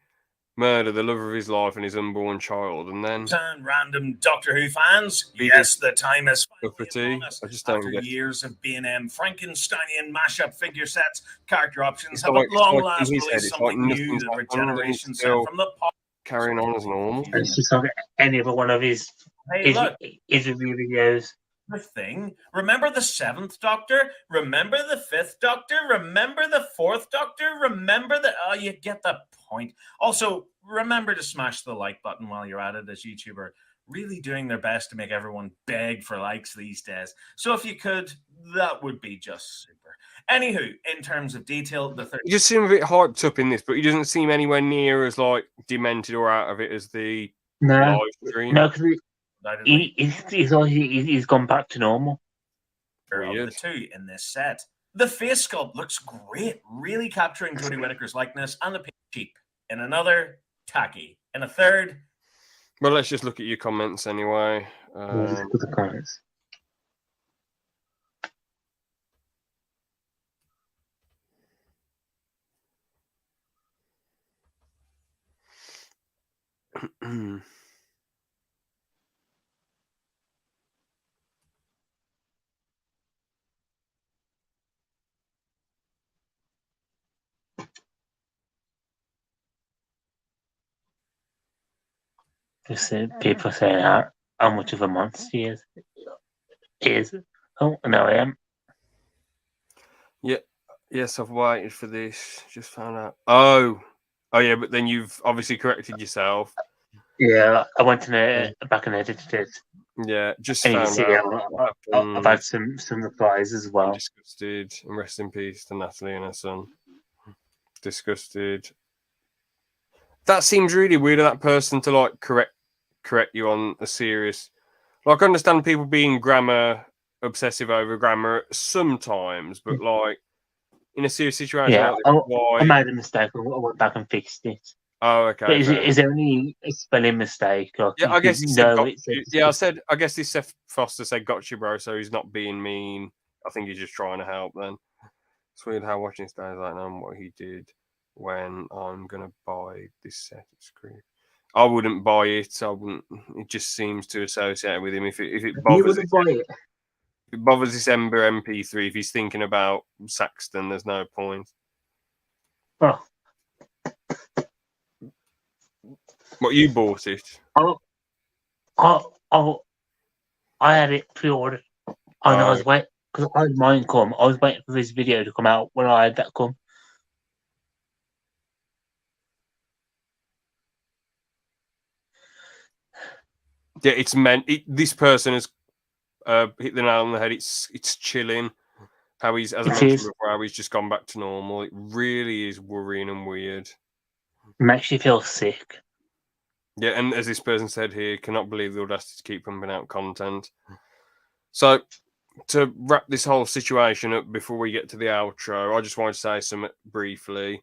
murder the love of his life and his unborn child and then random Doctor Who fans? Yes, the time is uppity? I just don't get years of B&M Frankensteinian mashup figure sets, character options It's have like- at long it's like last in his head, released it's something like new nothing's that happened, regeneration and set still from the pop. carrying on as normal. It's just like any other one of his review videos. Thing. Remember the 7th Doctor? Remember the 5th Doctor? Remember the 4th Doctor? Remember the... Oh, you get the point. Also, remember to smash the like button while you're at it, as YouTuber really doing their best to make everyone beg for likes these days. So if you could, that would be just super. Anywho, in terms of detail, He just seems a bit hyped up in this, but he doesn't seem anywhere near as like demented or out of it as the live stream. No, because he's gone back to normal. Of the two in this set. The face sculpt looks great, really capturing Jodie Whittaker's likeness, and the paint cheap. In another, tacky. In a third... Well, let's just look at your comments anyway. The comments. Just people saying how much of a monster he is. Oh, no, I am. Yeah. Yes, I've waited for this. Just found out. Oh, yeah, but then you've obviously corrected yourself. Yeah, I went to back and edited it. Yeah, just And you found see, out. I've had some replies as well. Disgusted, and rest in peace to Natalie and her son. Disgusted. That seems really weird of that person to like correct you on a serious. Like, I understand people being grammar obsessive over grammar sometimes, but like in a serious situation, Yeah, like this, why? I made a mistake. I went back and fixed it. Oh, okay. But is there only a spelling mistake? Like, Yeah, I guess he said got you. Yeah, I guess this Seth Foster said got you, bro. So he's not being mean. I think he's just trying to help. Then it's weird how watching this guy like knowing what he did when I'm gonna buy this set of screen. I wouldn't buy it. I wouldn't. It just seems to associate with him. If it bothers it bothers this Ember MP3. If he's thinking about Saxton, there's no point. Oh. What, you bought it? I had it pre-ordered. And I was waiting because I had mine come. I was waiting for this video to come out when I had that come. Yeah, it's meant. This person has hit the nail on the head. It's chilling. How he's, as I mentioned before, how he's just gone back to normal. It really is worrying and weird. It makes you feel sick. Yeah, and as this person said here, cannot believe the audacity to keep pumping out content. So, to wrap this whole situation up before we get to the outro, I just wanted to say something briefly.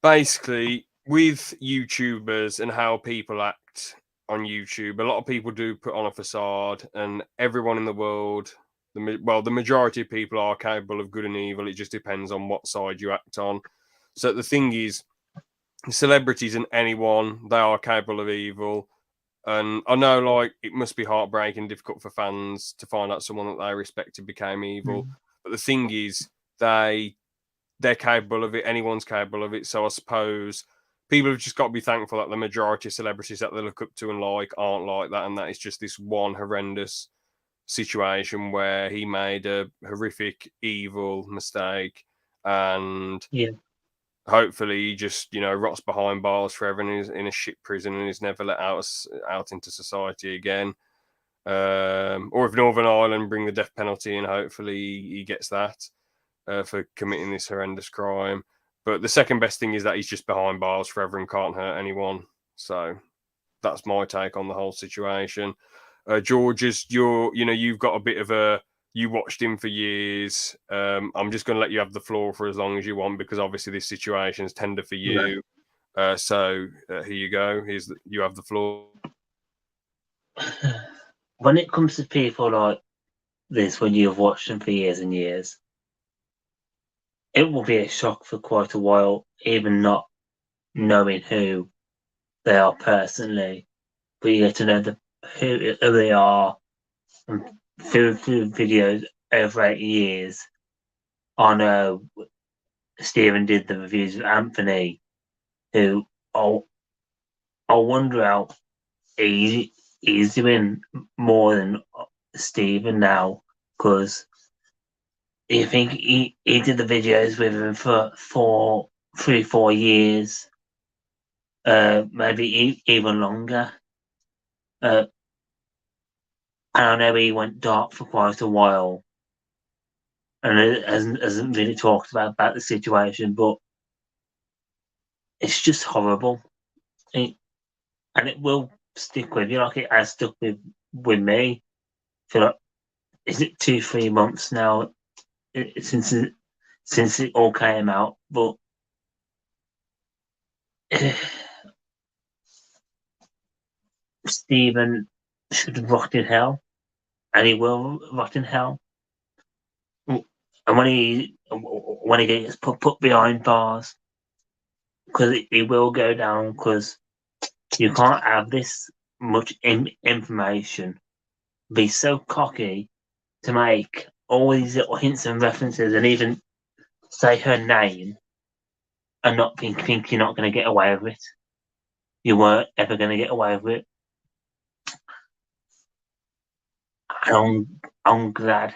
Basically, with YouTubers and how people act on YouTube, a lot of people do put on a facade, and everyone in the world, the majority of people are capable of good and evil. It just depends on what side you act on. So the thing is, celebrities and anyone, they are capable of evil. And I know, like, it must be heartbreaking, difficult for fans to find out someone that they respected became evil. But the thing is, they're capable of it. Anyone's capable of it. So I suppose people have just got to be thankful that the majority of celebrities that they look up to and like aren't like that, and that is just this one horrendous situation where he made a horrific, evil mistake, and hopefully he just, rots behind bars forever and is in a shit prison and is never let out into society again. Or if Northern Ireland bring the death penalty in, hopefully he gets that for committing this horrendous crime. But the second best thing is that he's just behind bars forever and can't hurt anyone. So that's my take on the whole situation. George, you've got a bit of you watched him for years. I'm just going to let you have the floor for as long as you want, because obviously this situation is tender for you. So here you go. You have the floor. When it comes to people like this, when you've watched them for years and years, it will be a shock for quite a while, even not knowing who they are personally. But you get to know who they are through videos over 8 years. I know Stephen did the reviews of Anthony, who I wonder how he's doing more than Stephen now, because you think he did the videos with him for 3-4 years, maybe even longer. And I know he went dark for quite a while, and it hasn't really talked about the situation, but it's just horrible. And it will stick with you, like it has stuck with me for, like, is it 2-3 months now since it all came out? But Stephen should rot in hell, and he will rot in hell. And when he gets put behind bars, because he will go down, because You can't have this much information, be so cocky to make all these little hints and references and even say her name and not think you're not going to get away with it. You weren't ever going to get away with it. And I'm glad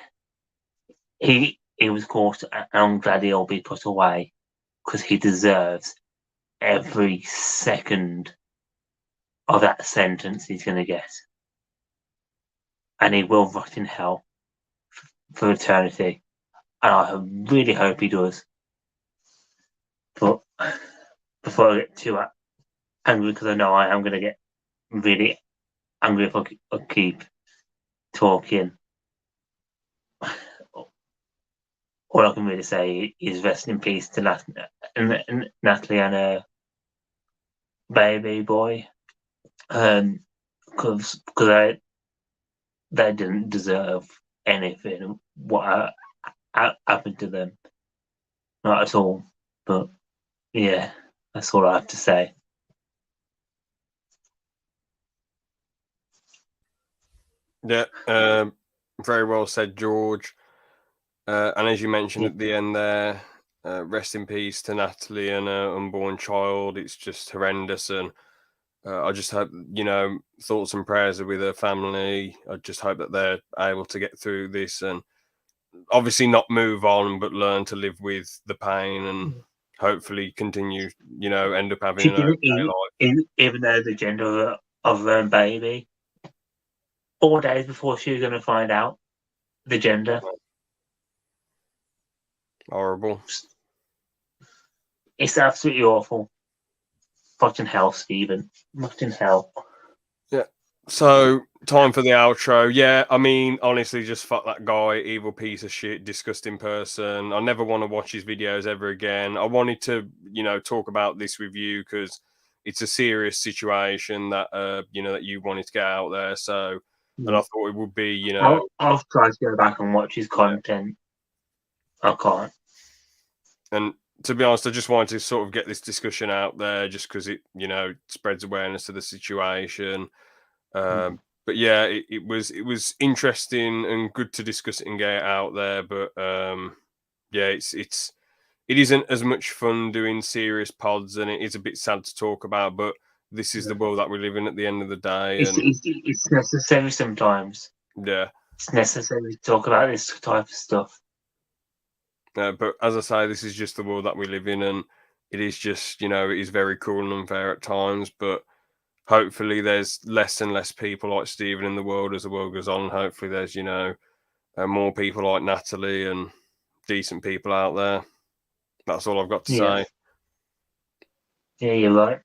he was caught, and I'm glad he'll be put away because he deserves every second of that sentence he's going to get. And he will rot in hell for eternity. And I really hope he does. But before I get too angry, because I know I am going to get really angry if I keep talking, all I can really say is rest in peace to Natalie and her baby boy. Because they didn't deserve anything what happened to them. Not at all. But yeah, that's all I have to say. Yeah, very well said, George. And as you mentioned at the end there, rest in peace to Natalie and her unborn child. It's just horrendous, and I just hope, thoughts and prayers are with her family. I just hope that they're able to get through this and obviously not move on, but learn to live with the pain and hopefully continue, end up having an okay life. Even though the gender of her own baby, 4 days before she was going to find out the gender. Horrible. It's absolutely awful. Fucking hell, Stephen. Fucking hell. Yeah. So, time for the outro. Yeah, I mean, honestly, just fuck that guy. Evil piece of shit, disgusting person. I never want to watch his videos ever again. I wanted to, talk about this with you because it's a serious situation that, that you wanted to get out there. So, and I thought it would be, I've tried to go back and watch his content. I can't. And to be honest, I just wanted to sort of get this discussion out there just because it, spreads awareness to the situation. But yeah, it was interesting and good to discuss it and get it out there. But yeah, it isn't as much fun doing serious pods, and it is a bit sad to talk about. But this is the world that we live in at the end of the day. It's necessary sometimes. Yeah, it's necessary to talk about this type of stuff. But as I say, this is just the world that we live in, and it is just, it is very cruel and unfair at times. But hopefully, there's less and less people like Stephen in the world as the world goes on. Hopefully, there's more people like Natalie and decent people out there. That's all I've got to say. Yeah, you're right.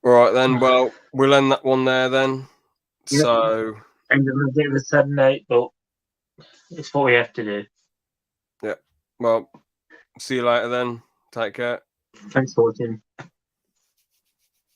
All right then. Well, we'll end that one there then. Yep. So, end on a bit of a sudden note, but it's what we have to do. Yeah. Well, see you later then. Take care. Thanks for watching.